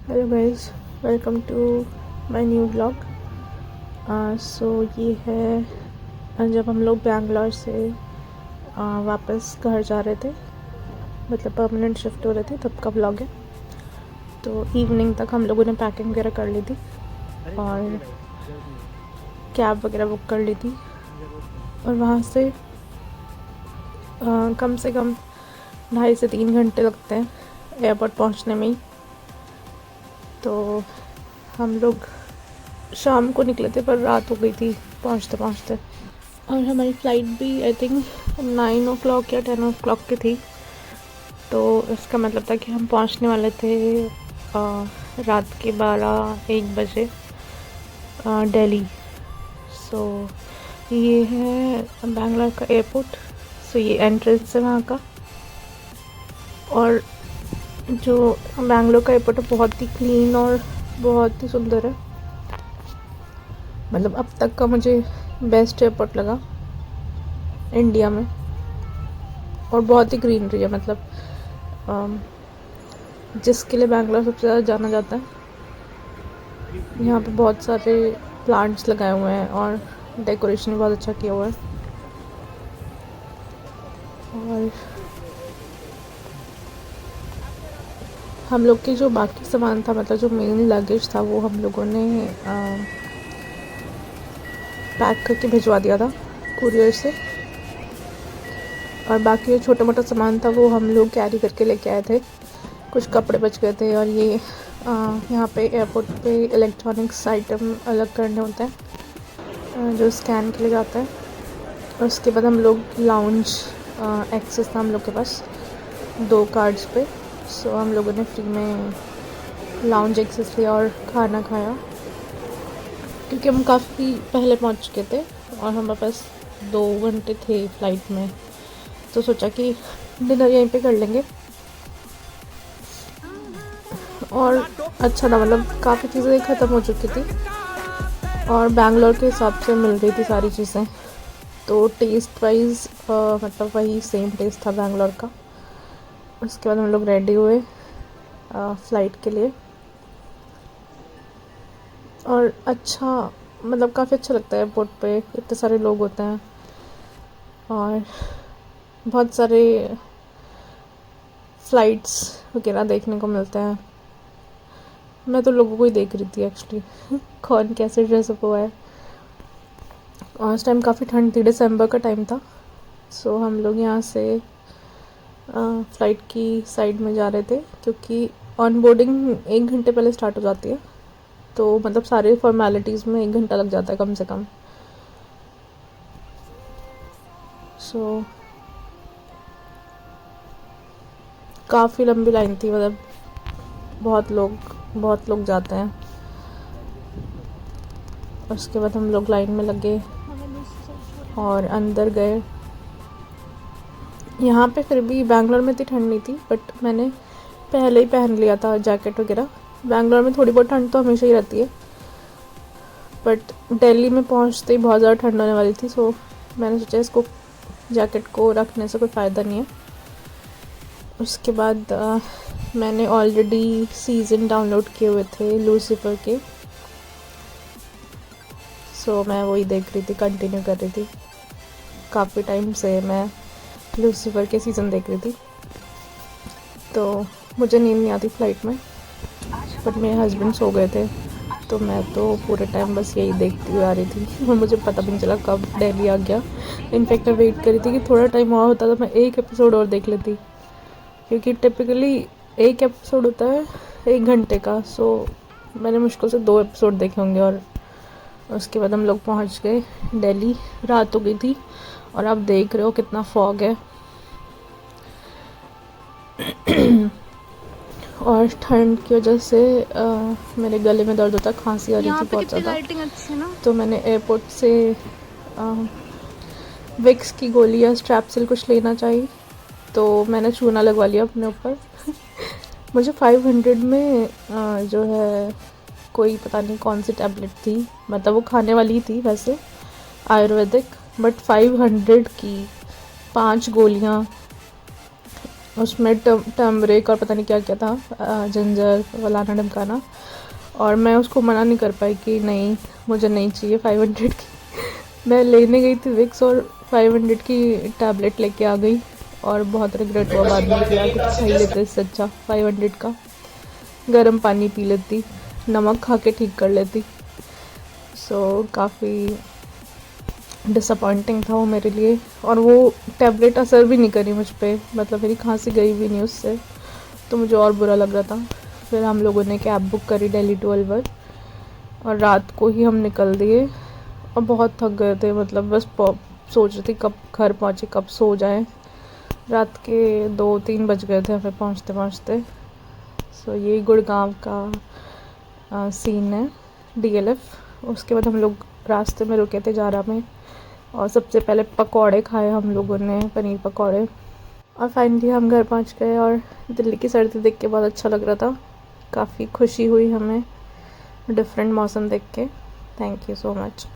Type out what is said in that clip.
Hello guys, welcome to my new vlog. So ये है जब हम लोग बैंगलोर से वापस घर जा रहे थे, मतलब परमानेंट शिफ्ट हो रहे थे, तब का व्लॉग है। तो इवनिंग तक हम लोगों ने पैकिंग वगैरह कर ली थी और कैब वगैरह बुक कर ली थी और वहाँ से कम से कम 2.5 से 3 घंटे लगते हैं एयरपोर्ट पहुँचने में ही। तो हम लोग शाम को निकले थे पर रात हो गई थी पहुँचते पहुँचते, और हमारी फ़्लाइट भी आई थिंक 9 o'clock या 10 o'clock की थी। तो इसका मतलब था कि हम पहुँचने वाले थे रात के 12-1 बजे दिल्ली। सो ये है बैंगलोर का एयरपोर्ट। सो ये एंट्रेंस है वहाँ का, और जो बैंगलोर का एयरपोर्ट है बहुत ही क्लीन और बहुत ही सुंदर है। मतलब अब तक का मुझे बेस्ट एयरपोर्ट लगा इंडिया में, और बहुत ही ग्रीनरी है। मतलब जिसके लिए बैंगलोर सबसे ज़्यादा जाना जाता है, यहाँ पे बहुत सारे प्लांट्स लगाए हुए हैं और डेकोरेशन भी बहुत अच्छा किया हुआ है। और हम लोग के जो बाकी सामान था, मतलब जो मेन लगेज था, वो हम लोगों ने पैक करके भिजवा दिया था कुरियर से, और बाकी जो छोटा मोटा सामान था वो हम लोग कैरी करके लेके आए थे। कुछ कपड़े बच गए थे, और ये यहाँ पे एयरपोर्ट पे इलेक्ट्रॉनिक्स आइटम अलग करने होते हैं जो स्कैन के लिए जाता है। और उसके बाद हम लोग लाउंज एक्सेस था हम लोग के पास 2 कार्ड्स पे। सो हम लोगों ने फ्री में लाउंज एक्सेस लिया और खाना खाया, क्योंकि हम काफ़ी पहले पहुंच चुके थे और हमारे पास 2 घंटे थे फ़्लाइट में। तो सोचा कि डिनर यहीं पे कर लेंगे, और अच्छा था। मतलब काफ़ी चीज़ें ख़त्म हो चुकी थी और बैंगलोर के हिसाब से मिल रही थी सारी चीज़ें। तो टेस्ट वाइज मतलब वही सेम टेस्ट था बैंगलोर का। उसके बाद हम लोग रेडी हुए फ़्लाइट के लिए, और अच्छा, मतलब काफ़ी अच्छा लगता है एयरपोर्ट पे, इतने सारे लोग होते हैं और बहुत सारे फ़्लाइट्स वगैरह देखने को मिलते हैं। मैं तो लोगों को ही देख रही थी एक्चुअली कौन कैसे ड्रेसअप हुआ है। और उस टाइम काफ़ी ठंड थी, दिसंबर का टाइम था। सो हम लोग यहाँ से फ़्लाइट की साइड में जा रहे थे, क्योंकि ऑन बोर्डिंग 1 घंटे पहले स्टार्ट हो जाती है। तो मतलब सारे फॉर्मेलिटीज़ में 1 घंटा लग जाता है कम से कम। सो काफ़ी लंबी लाइन थी, मतलब बहुत लोग जाते हैं। उसके बाद हम लोग लाइन में लगे और अंदर गए। यहाँ पे फिर भी बैंगलोर में इतनी ठंड नहीं थी, बट मैंने पहले ही पहन लिया था जैकेट वगैरह। बैंगलोर में थोड़ी बहुत ठंड तो हमेशा ही रहती है, बट दिल्ली में पहुँचते ही बहुत ज़्यादा ठंड होने वाली थी। सो मैंने सोचा इसको जैकेट को रखने से कोई फ़ायदा नहीं है। उसके बाद मैंने ऑलरेडी सीज़न डाउनलोड किए हुए थे लूसीफर के। सो मैं वही देख रही थी, कंटिन्यू कर रही थी। काफ़ी टाइम से मैं लूसीफर के सीज़न देख रही थी। तो मुझे नींद नहीं आती फ़्लाइट में, बट मेरे हस्बैंड सो गए थे, तो मैं तो पूरे टाइम बस यही देखती हुई आ रही थी और मुझे पता भी नहीं चला कब दिल्ली आ गया। इनफैक्ट मैं वेट कर रही थी कि थोड़ा टाइम और होता तो मैं एक एपिसोड और देख लेती, क्योंकि टिपिकली एक एपिसोड होता है 1 घंटे का। सो मैंने मुश्किल से 2 एपिसोड देखे होंगे। और उसके बाद हम लोग पहुंच गए दिल्ली। रात हो गई थी और आप देख रहे हो कितना फॉग है और ठंड की वजह से मेरे गले में दर्द होता, खांसी आ रही थी बहुत ज़्यादा। तो मैंने एयरपोर्ट से विक्स की गोली या स्ट्रैपसिल कुछ लेना चाहिए, तो मैंने चूना लगवा लिया अपने ऊपर मुझे 500 में जो है कोई पता नहीं कौन सी टैबलेट थी, मतलब वो खाने वाली थी वैसे आयुर्वेदिक, बट 500 की 5 गोलियाँ उसमें टर्मरिक और पता नहीं क्या क्या था, जिंजर फलाना ढमकाना, और मैं उसको मना नहीं कर पाई कि नहीं मुझे नहीं चाहिए 500 की। मैं लेने गई थी विक्स और 500 की टैबलेट लेके आ गई, और बहुत रिग्रेट हुआ बाद में कि यार कुछ खा ही लेते इससे अच्छा 500 का गर्म पानी पी लेती, नमक खा के ठीक कर लेती। सो काफ़ी डिसअपॉइंटिंग था वो मेरे लिए, और वो टैबलेट असर भी नहीं करी मुझ पे, मतलब मेरी खांसी गई भी नहीं उससे, तो मुझे और बुरा लग रहा था। फिर हम लोगों ने कैब बुक करी दिल्ली टू अलवर, और रात को ही हम निकल दिए, और बहुत थक गए थे, मतलब बस सोच रही थी कब घर पहुँचे, कब सो जाए। रात के 2-3 बज गए थे हमें पहुँचते पहुँचते। सो यही गुड़गांव का सीन है DLF। उसके बाद हम लोग रास्ते में रुके थे जारा में, और सबसे पहले पकौड़े खाए हम लोगों ने, पनीर पकौड़े, और फाइनली हम घर पहुंच गए। और दिल्ली की सर्दी देख के बहुत अच्छा लग रहा था, काफ़ी खुशी हुई हमें डिफरेंट मौसम देख के। Thank you so much.